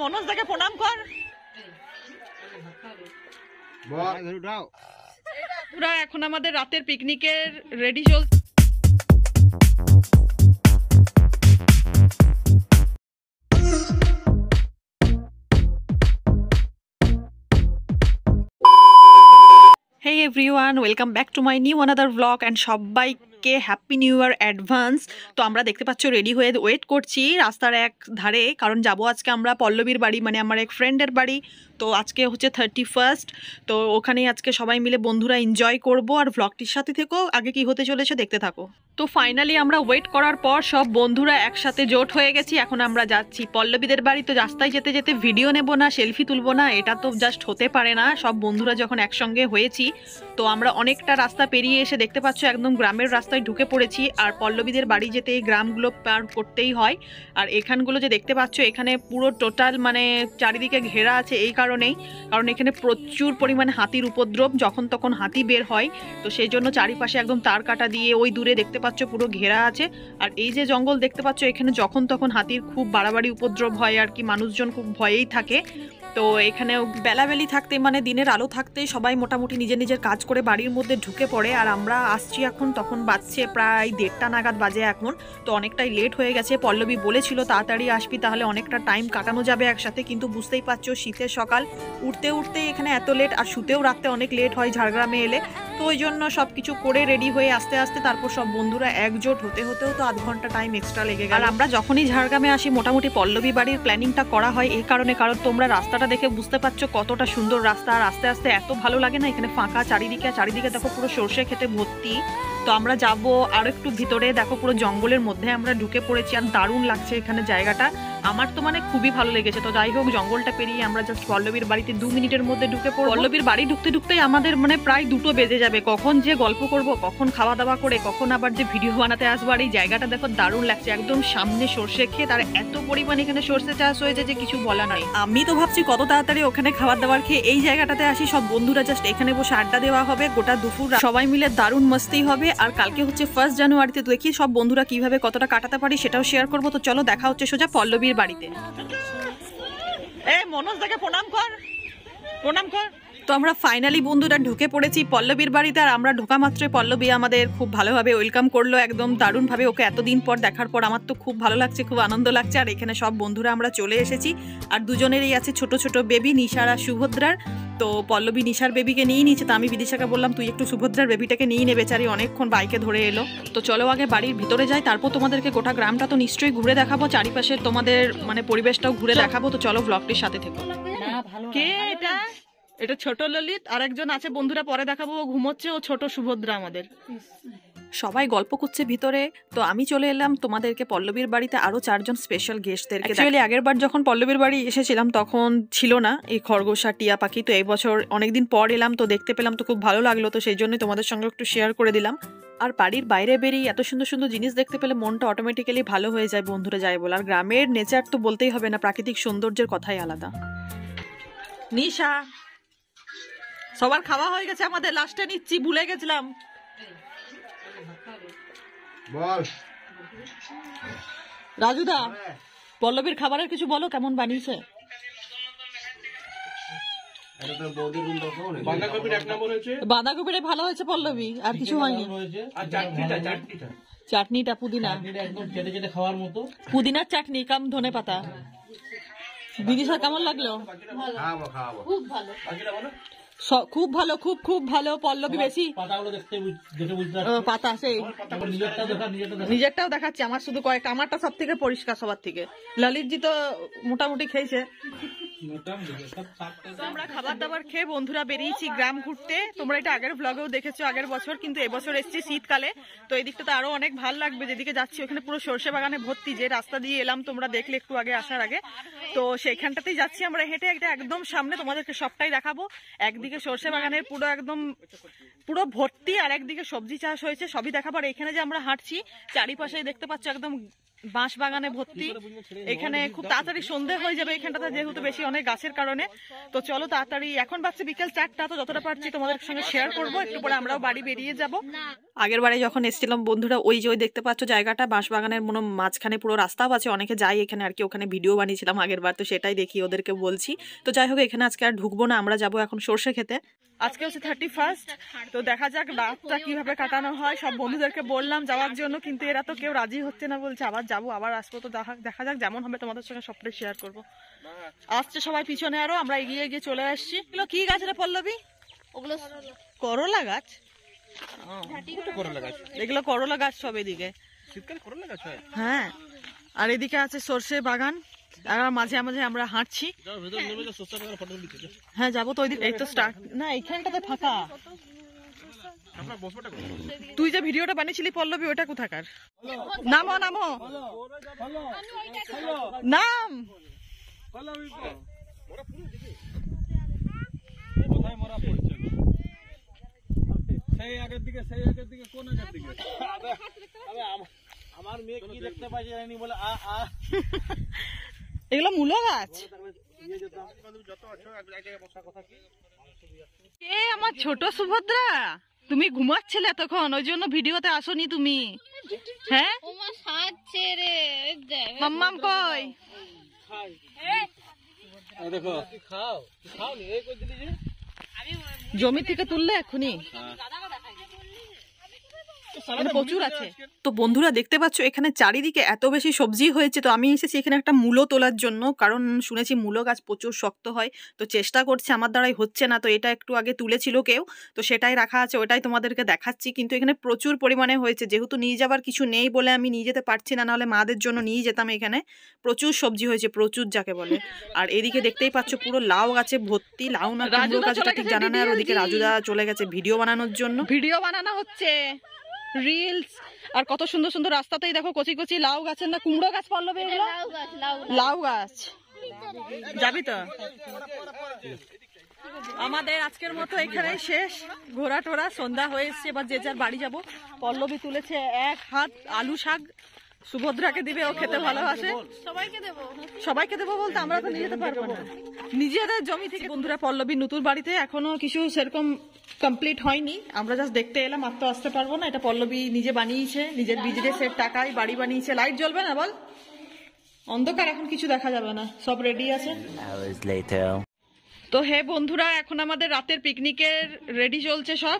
মনোজ দাকে প্রণাম কর। পুরা এখন আমাদের রাতের পিকনিকের রেডি চলছে। Hey everyone, welcome back to my new another vlog and সবাইকে হ্যাপি নিউ ইয়ার অ্যাডভান্স। তো আমরা দেখতে পাচ্ছ রেডি হয়ে ওয়েট করছি রাস্তার এক ধারে, কারণ যাবো আজকে আমরা পল্লবীর বাড়ি, মানে আমার এক ফ্রেন্ডের বাড়ি। তো আজকে হচ্ছে 31st, তো ওখানেই আজকে সবাই মিলে বন্ধুরা এনজয় করব। আর ভ্লগটির সাথে থেকো, আগে কি হতে চলেছে দেখতে থাকো। তো ফাইনালি আমরা ওয়েট করার পর সব বন্ধুরা একসাথে জোট হয়ে গেছি। এখন আমরা যাচ্ছি পল্লবীদের বাড়ি। তো রাস্তায় যেতে যেতে ভিডিও নেব না, সেলফি তুলবো না, এটা তো জাস্ট হতে পারে না। সব বন্ধুরা যখন একসঙ্গে হয়েছি, তো আমরা অনেকটা রাস্তা পেরিয়ে এসে দেখতে পাচ্ছ একদম গ্রামের রাস্তায় ঢুকে পড়েছি। আর পল্লবীদের বাড়ি যেতে এই গ্রামগুলো পার করতেই হয়। আর এখানগুলো যে দেখতে পাচ্ছ, এখানে পুরো টোটাল মানে চারিদিকে ঘেরা আছে, এই কারণেই কারণ এখানে প্রচুর পরিমাণে হাতির উপদ্রব, যখন তখন হাতি বের হয়। তো সেই জন্য চারিপাশে একদম তার কাটা দিয়ে ওই দূরে দেখতে পাচ্ছ পুরো ঘেরা আছে। আর এই যে জঙ্গল দেখতে পাচ্ছ, এখানে যখন তখন হাতির খুব বাড়াবাড়ি উপদ্রব হয় আর কি, মানুষজন খুব ভয়েই থাকে। তো এখানে বেলাবেলি থাকতে মানে দিনের আলো থাকতেই সবাই মোটামুটি নিজের নিজের কাজ করে বাড়ির মধ্যে ঢুকে পড়ে। আর আমরা আসছি এখন, তখন বাজছে প্রায় 1:30 নাগাদ বাজে এখন। তো অনেকটাই লেট হয়ে গেছে। পল্লবী বলেছিল তাড়াতাড়ি আসবি, তাহলে অনেকটা টাইম কাটানো যাবে একসাথে, কিন্তু বুঝতেই পারছো শীতের সকাল, উঠতে উঠতেই এখানে এত লেট, আর শুতেও রাখতে অনেক লেট হয় ঝাড়গ্রামে এলে। তো ওই জন্য সব কিছু করে রেডি হয়ে আস্তে আস্তে তারপর সব বন্ধুরা একজোট হতেও তো আধ ঘন্টা টাইম এক্সট্রা লেগে গেল। আর আমরা যখনই ঝাড়গ্রামে আসি মোটামুটি পল্লবী বাড়ির প্ল্যানিংটা করা হয় এই কারণে, কারণ তোমরা রাস্তাটা দেখে বুঝতে পারছো কতটা সুন্দর রাস্তা। আর আস্তে আস্তে এত ভালো লাগে না, এখানে ফাঁকা চারিদিকে দেখো পুরো সর্ষে খেতে ভর্তি। তো আমরা যাব আর একটু ভিতরে, দেখো পুরো জঙ্গলের মধ্যে আমরা ঢুকে পড়েছি। আর দারুণ লাগছে এখানে জায়গাটা, আমার তো মানে খুবই ভালো লেগেছে। তো যাই হোক, জঙ্গলটা পেরিয়ে আমরা জাস্ট পল্লবীর বাড়িতে 2 মিনিটের মধ্যে ঢুকে পড়ব। পল্লবীর বাড়ি ঢুকতে ঢুকতেই আমাদের মানে প্রায় 2টো বেজে যাবে। কখন যে গল্প করব, কখন খাওয়া দাওয়া করে, কখন আবার যে ভিডিও বানাতে আসবো। আর এই জায়গাটা দেখো দারুণ লাগছে, একদম সামনে সর্ষে ক্ষেত, আর এত পরিমাণে এখানে সর্ষে চাষ হয়েছে যে কিছু বলা নয়। আমি তো ভাবছি কত তাড়াতাড়ি ওখানে খাবার দাবার খেয়ে এই জায়গাটাতে আসি, সব বন্ধুরা জাস্ট এখানে বসে আড্ডা দেওয়া হবে গোটা দুপুর, সবাই মিলে দারুণ মস্তি হবে। আর কালকে হচ্ছে 1 জানুয়ারিতে, দেখি সব বন্ধুরা কিভাবে কতটা কাটাতে পারি সেটাও শেয়ার করবো। তো চলো দেখা হচ্ছে সোজা পল্লবীর বাড়িতে। মনোজ দাকে প্রণাম কর, প্রণাম কর। তো আমরা ফাইনালি বন্ধুরা ঢুকে পড়েছি পল্লবীর বাড়িতে। আর আমরা ঢোকা মাত্রই পল্লবী আমাদের খুব ভালোভাবে ওয়েলকাম করলো, একদম দারুণভাবে। ওকে এতদিন পর দেখার পর আমার তো খুব ভালো লাগছে, খুব আনন্দ লাগছে। আর এখানে সব বন্ধুরা আমরা চলে এসেছি। আর দুজনেরই আছে ছোট ছোট বেবি, নিশার আর সুভদ্রার। তো পল্লবী নিশার বেবিকে নিয়ে নিয়েছে, তো আমি বিদিশাকে বললাম তুই একটু সুভদ্রার বেবিটাকে নিয়ে নে, বেচারি অনেকক্ষণ বাইকে ধরে এলো। তো চলো আগে বাড়ির ভিতরে যাই, তারপর তোমাদেরকে গোটা গ্রামটা তো নিশ্চয়ই ঘুরে দেখাবো, চারিপাশের তোমাদের মানে পরিবেশটাও ঘুরে দেখাবো। তো চলো ব্লগটির সাথে থেকো। কে এটা? এটা ছোট ললিত, আর একজন আছে বন্ধুরা পরে দেখাবো, ও ঘুমোচ্ছে, ও ছোট সুভদ্রা আমাদের। সবাই গল্প করছে ভিতরে। তো আমি চলে এলাম তোমাদেরকে পল্লবীর বাড়িতে আরো 4 জন স্পেশাল গেস্টদেরকে। অ্যাকচুয়ালি আগের বার যখন পল্লবীর বাড়ি এসেছিলাম তখন ছিল না এই খরগোশ আর টিয়া পাখি। তো এই বছর অনেকদিন পর এলাম, তো দেখতে পেলাম, তো খুব ভালো লাগলো। তো সেই জন্যই তোমাদের সঙ্গে একটু শেয়ার করে দিলাম। আর বাড়ির বাইরে বেরিয়ে এত সুন্দর সুন্দর জিনিস দেখতে পেলে মনটা অটোমেটিক্যালি ভালো হয়ে যায়, বন্ধুরা যায় বলে। আর গ্রামের নেচার তো বলতেই হবে না, প্রাকৃতিক সৌন্দর্যের কথাই আলাদা। নিশা, সবার খাওয়া হয়ে গেছে, আমাদের লাস্টে নিচ্ছি, ভুলে গেছিলাম। বল রাজুদা, পল্লবীর খাবারের কিছু বলো, কেমন বানিয়েছে? বাঁধাকপিটা ভালো হয়েছে পল্লবী, আর কিছু হয়নি। চাটনিটা পুদিনা, খাওয়ার মতো পুদিনার চাটনি কাম ধনে পাতা। বিদিশা কেমন লাগলো? খুব ভালো, খুব ভালো, খুব খুব ভালো। পল্লবী বেশি পাতা, সেই নিজেরটাও দেখাচ্ছি, আমার শুধু কয়েকটা, আমারটা সব থেকে পরিষ্কার সবার থেকে। ললিতজি তো মোটামুটি খেয়েছে। আমরা খাবার দাবার খেয়ে বন্ধুরা বেরিয়েছি গ্রাম ঘুরতে। তোমরা এটা আগের ব্লগেও দেখেছো আগের বছর, কিন্তু এবছর এসেছি শীতকালে। তো এই দিকটা তো আরো অনেক ভালো লাগবে, যেদিকে যাচ্ছি ওখানে পুরো সর্ষে বাগানে ভর্তি। যে রাস্তা দিয়ে এলাম তোমরা দেখলে একটু আগে আসার আগে, তো সেইখানটাতেই যাচ্ছি আমরা হেঁটে, একটা একদম সামনে তোমাদেরকে সবটাই দেখাবো। একদিকে সর্ষে বাগানের পুরো একদম পুরো ভর্তি, আর একদিকে সবজি চাষ হয়েছে, সবই দেখাবো। আর এখানে যে আমরা হাঁটছি চারিপাশে দেখতে পাচ্ছ একদম বাঁশ বাগানে ভর্তি। এখানে খুব তাড়াতাড়ি সন্ধে হয়ে যাবে এখানটাতে, যেহেতু বেশি অনেক গাছের কারণে। তো চলো তাড়াতাড়ি, এখন বাজছে বিকেল 4টা, তো যতটা পারছি তোমাদের সঙ্গে শেয়ার করবো। একটু পরে আমরাও বাড়ি বেরিয়ে যাব। আগের বারে যখন এসেছিলাম বন্ধুরা, ওই যে ওই দেখতে পাচ্ছ জায়গাটা, বাঁশ বাগানের মনে মাঝখানে পুরো রাস্তাও আছে, অনেকে যায় এখানে আর কি। ওখানে ভিডিও বানিয়েছিলাম আগের বার, তো সেটাই দেখি ওদেরকে বলছি। তো যাই হোক, এখানে আজকে আর ঢুকবো না, আমরা যাবো এখন সর্ষে খেতে। আজকে হচ্ছে 31st, তো দেখা যাক রাতটা কিভাবে কাটানো হয়। সব বন্ধুদেরকে বললাম যাওয়ার জন্য, কিন্তু এরা তো কেউ রাজি হচ্ছে না, বলছে আবার যাবো আবার আসবো। তো দেখা যাক, যেমন হবে তোমাদের সঙ্গে সবটাই শেয়ার করবো। আসছে সবাই পিছনে, আরো আমরা এগিয়ে এগিয়ে চলে আসছি। এগুলো কি গাছ রে পল্লবী? ওগুলো করলা গাছ। এগুলো করলা গাছ সব এদিকে, হ্যাঁ। আর এদিকে আছে সর্ষে বাগান, আর মাঝে মাঝে আমরা হাঁটছি। হ্যাঁ যাবো তো ওইদিকে। এই তো স্টার্ট না, এইখানটাতে ফাঁকা। তুই যে ভিডিওটা বানিয়েছিলি পল্লবী, ওটা কোথাকার? নামো নামো, নাম। সেই আগের দিকে কোন আগের দিকে? আমার মেয়ে কি দেখতে পাই জানি বলে এগুলো মূলো গাছ। এ আমার ছোট সুভদ্রা, তুমি ঘুমাচ্ছিলে এতক্ষণ, ওই জন্য ভিডিওতে আসোনি তুমি। হ্যাঁ মাম্মাম কই? দেখো খাও খাও নি, এই কই দিলি যে জমি থেকে তুললে এখনই প্রচুর আছে। তো বন্ধুরা দেখতে পাচ্ছ এখানে চারিদিকে এত বেশি সবজি হয়েছে। তো আমি এসেছি এখানে একটা মূলো তোলার জন্য, কারণ শুনেছি মূলো গাছ প্রচুর শক্ত হয়। তো চেষ্টা করছি, আমার দ্বারাই হচ্ছে না। তো এটা একটু আগে তুলেছিল কেউ, তো সেটাই রাখা আছে, ওটাই তোমাদেরকে দেখাচ্ছি। কিন্তু এখানে প্রচুর পরিমাণে হয়েছে, যেহেতু নিয়ে যাবার কিছু নেই বলে আমি নিয়ে যেতে পারছি না, নাহলে মাদের জন্য নিয়ে যেতাম। এখানে প্রচুর সবজি হয়েছে, প্রচুর যাকে বলে। আর এদিকে দেখতেই পাচ্ছ পুরো লাউ গাছে ভর্তি, লাউ না কুমড়ো গাছ এটা ঠিক জানা না। আর ওদিকে রাজুদা চলে গেছে ভিডিও বানানোর জন্য, ভিডিও বানানো হচ্ছে রিলস। আর কত সুন্দর সুন্দর রাস্তাতেই দেখো কচি কচি লাউ গাছের না কুমড়ো গাছ পড়লো, লাউ গাছ। যাবি তো? আমাদের আজকের মতো এখানে শেষ ঘোরা টোরা, সন্ধ্যা হয়ে এসছে, এবার যে যার বাড়ি যাবো। পল্লবী তুলেছে 1 হাত আলু শাক, সুভদ্রাকে দিবে, ও খেতে ভালোবাসে। সবাইকে দেবো বলতে আমরা তো নিয়ে যেতে পারবো না, নিজেদের জমি থেকে। বন্ধুরা পল্লবী নতুন বাড়িতে এখনো কিছু সেরকম কমপ্লিট হয়নি, আমরা জাস্ট দেখতে এলাম, আর তো আসতে পারবো না। এটা পল্লবী নিজে বানিয়েছে, নিজের বিজনেসের টাকায় বাড়ি বানিয়েছে। লাইট জ্বলবে না বল, অন্ধকার, এখন কিছু দেখা যাবে না, সব রেডি আছে। তো হে বন্ধুরা, এখন আমাদের রাতের পিকনিকের রেডি চলছে সব।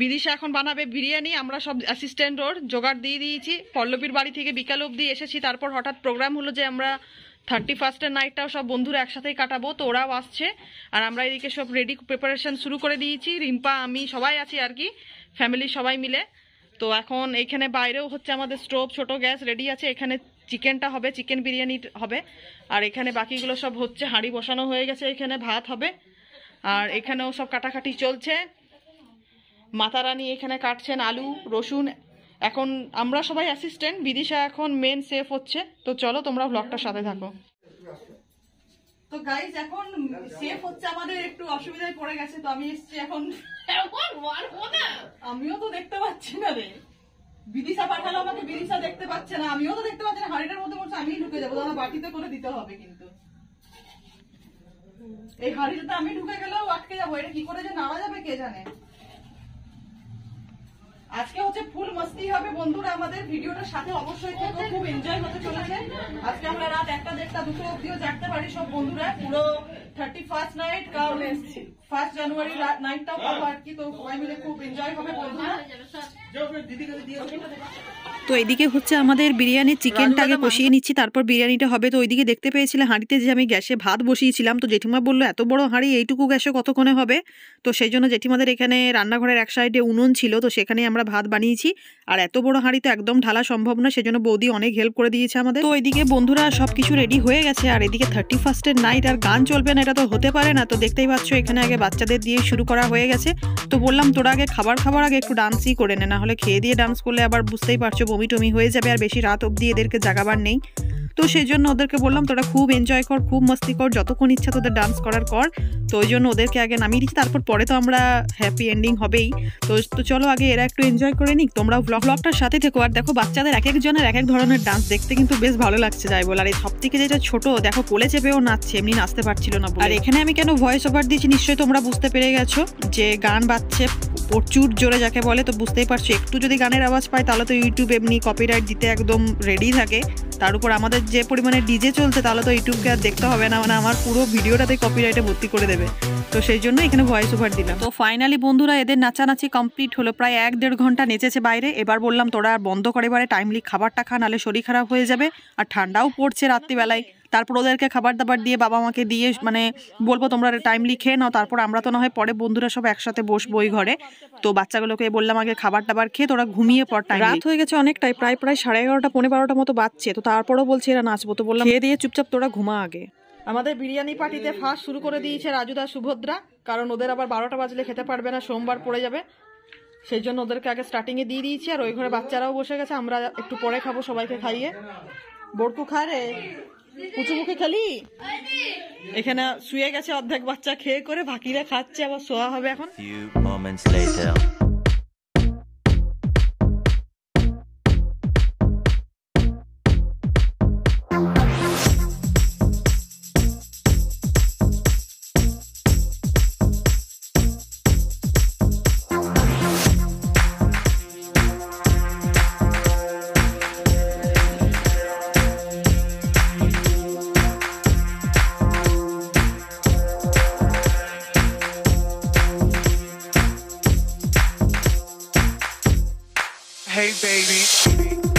বিদিশা এখন বানাবে বিরিয়ানি, আমরা সব অ্যাসিস্ট্যান্ট ওর জোগাড় দিয়ে দিয়েছি। পল্লবীর বাড়ি থেকে বিকাল অবধি এসেছি, তারপর হঠাৎ প্রোগ্রাম হলো যে আমরা 31st নাইটটাও সব বন্ধুরা একসাথেই কাটাবো। তো ওরাও আসছে, আর আমরা এদিকে সব রেডি প্রিপারেশন শুরু করে দিয়েছি। রিম্পা, আমি সবাই আছি আর কি, ফ্যামিলি সবাই মিলে। তো এখন এইখানে বাইরেও হচ্ছে আমাদের স্টোভ, ছোট গ্যাস রেডি আছে। এখানে চিকেনটা হবে, চিকেন বিরিয়ানি হবে। আর এখানে বাকিগুলো সব হচ্ছে, হাঁড়ি বসানো হয়ে গেছে, এখানে ভাত হবে। আর এখানেও সব কাটাকাটি চলছে। মাতারানী এখানে কাটছেন আলু রসুন। এখন আমরা সবাই অ্যাসিস্ট্যান্ট, বিদিশা এখন মেন শেফ হচ্ছে। তো চলো তোমরা ব্লগটার সাথে থাকো। তো গাইস এখন শেফ হচ্ছে আমাদের একটু অসুবিধায় পড়ে গেছে, তো আমি এসেছি এখন। আমিও তো দেখতে পাচ্ছি না রে, বিদিশা পাঠালো আমাকে, বিদিশা দেখতে পাচ্ছে না, আমিও তো দেখতে পাচ্ছি না। হাঁড়িটার মধ্যে মনে হচ্ছে আমি ঢুকে যাবো, আমার বাটিতে করে দিতে হবে। কিন্তু এই হাঁড়িটাতে আমি ঢুকে গেলেও আটকে যাবো, এটা কি করে যে নাড়া যাবে কে জানে। আজকে হচ্ছে ফুল মস্তি হবে বন্ধুরা, আমাদের ভিডিওটার সাথে অবশ্যই থেকো, খুব এনজয় হতে চলেছে। আজকে আমরা রাত 1টা 1:30 2টো অবধিও জাগতে পারি সব বন্ধুরা, পুরো 31st নাইট, কারণ 1 জানুয়ারি নাইটটাও পাবো আর কি। তো সবাই মিলে খুব এনজয় হবে বন্ধুরা। তো এদিকে হচ্ছে আমাদের বিরিয়ানির চিকেনটা আগে কষিয়ে নিচ্ছি, তারপর বিরিয়ানিটা হবে। তো ওইদিকে দেখতে পেয়েছিলে হাঁড়িতে যে আমি গ্যাসে ভাত বসিয়েছিলাম, তো জেঠিমা বললো এত বড় হাঁড়ি এইটুকু গ্যাসে কতক্ষণে হবে। তো সেই জন্য জেঠিমাদের এখানে রান্নাঘরের এক সাইডে উনুন ছিল, তো সেখানে আমরা ভাত বানিয়েছি। আর এত বড় হাঁড়ি তো একদম ঢালা সম্ভব না, সেজন্য বৌদি অনেক হেল্প করে দিয়েছে আমাদের। তো এদিকে বন্ধুরা সবকিছু রেডি হয়ে গেছে, আর এদিকে 31st নাইট আর গান চলবে না, এটা তো হতে পারে না। তো দেখতেই পাচ্ছ এখানে আগে বাচ্চাদের দিয়ে শুরু করা হয়ে গেছে। তো বললাম তোরা আগে খাবার আগে একটু ডান্সই করে নে, না হলে খেয়ে দিয়ে ডান্স করলে আবার বুঝতেই পারছো বমি টমি হয়ে যাবে, আর বেশি রাত অবধি এদেরকে জাগাবার নেই। তো সেই জন্য ওদেরকে বললাম তোরা খুব এনজয় কর, খুব মস্তি কর, যতক্ষণ ইচ্ছা তোদের ডান্স করার কর। তো ওই জন্য ওদেরকে আগে নামিয়ে দিচ্ছি, তারপর পরে তো আমরা হ্যাপি এন্ডিং হবেই। তো চলো আগে এরা একটু এনজয় করে নিক, তোমরাও ব্লগটার সাথে থেকো। আর দেখো বাচ্চাদের এক একজনের এক এক ধরনের ডান্স দেখতে কিন্তু বেশ ভালো লাগছে যাই বল। আর এই সব থেকে যেটা ছোট দেখো কোলে চেপেও নাচছে, এমনি নাচতে পারছিল না। আর এখানে আমি কেন ভয়েস ওভার দিয়েছি নিশ্চয়ই তোমরা বুঝতে পেরে গেছো, যে গান বাজছে প্রচুর জোরে যাকে বলে। তো বুঝতেই পারছো একটু যদি গানের আওয়াজ পায় তাহলে তো ইউটিউব এমনি কপিরাইট দিতে একদম রেডি থাকে। তার উপর আমাদের যে পরিমাণে ডিজে চলছে তাহলে তো ইউটিউবকে আর দেখতে হবে না, মানে আমার পুরো ভিডিওটাতে কপিরাইটে ভর্তি করে দেবে। তো সেই জন্য এখানে ভয়েস ওভার দিলাম। তো ফাইনালি বন্ধুরা এদের নাচানাচি কমপ্লিট হলো, প্রায় 1-1.5 ঘন্টা নেচেছে বাইরে। এবার বললাম তোরা আর বন্ধ করে এবারে টাইমলি খাবারটা খা, নাহলে শরীর খারাপ হয়ে যাবে। আর ঠান্ডাও পড়ছে রাত্রিবেলায়। তারপর ওদেরকে খাবার দাবার দিয়ে বাবা মাকে দিয়ে মানে বলবো তোমরা টাইমলি খেয়ে নাও, তারপর আমরা তো না হয় পরে বন্ধুরা সব একসাথে বসবো ওই ঘরে। তো বাচ্চাগুলোকে বললাম আগে খাবার দাবার খেয়ে তোরা ঘুমিয়ে পড়, রাত হয়ে গেছে অনেকটাই, প্রায় 11:30 পৌনে 12টার মতো বাজছে। তো তারপরও বলছে এরা নাচবো, তো বললাম খেয়ে দিয়ে চুপচাপ তোরা ঘুমা আগে। আমাদের বিরিয়ানি পার্টিতে ফার্স্ট শুরু করে দিয়েছে রাজুদা সুভদ্রা, কারণ ওদের আবার 12টা বাজলে খেতে পারবে না, সোমবার পড়ে যাবে। সেই জন্য ওদেরকে আগে স্টার্টিংয়ে দিয়ে দিয়েছি। আর ওই ঘরে বাচ্চারাও বসে গেছে, আমরা একটু পরে খাবো সবাইকে খাইয়ে। বড়কু খা রে, কুচুমুখে খালি। এখানে শুয়ে গেছে অর্ধেক বাচ্চা খেয়ে করে, বাকিরা খাচ্ছে, আবার শোয়া হবে এখন। Hey baby.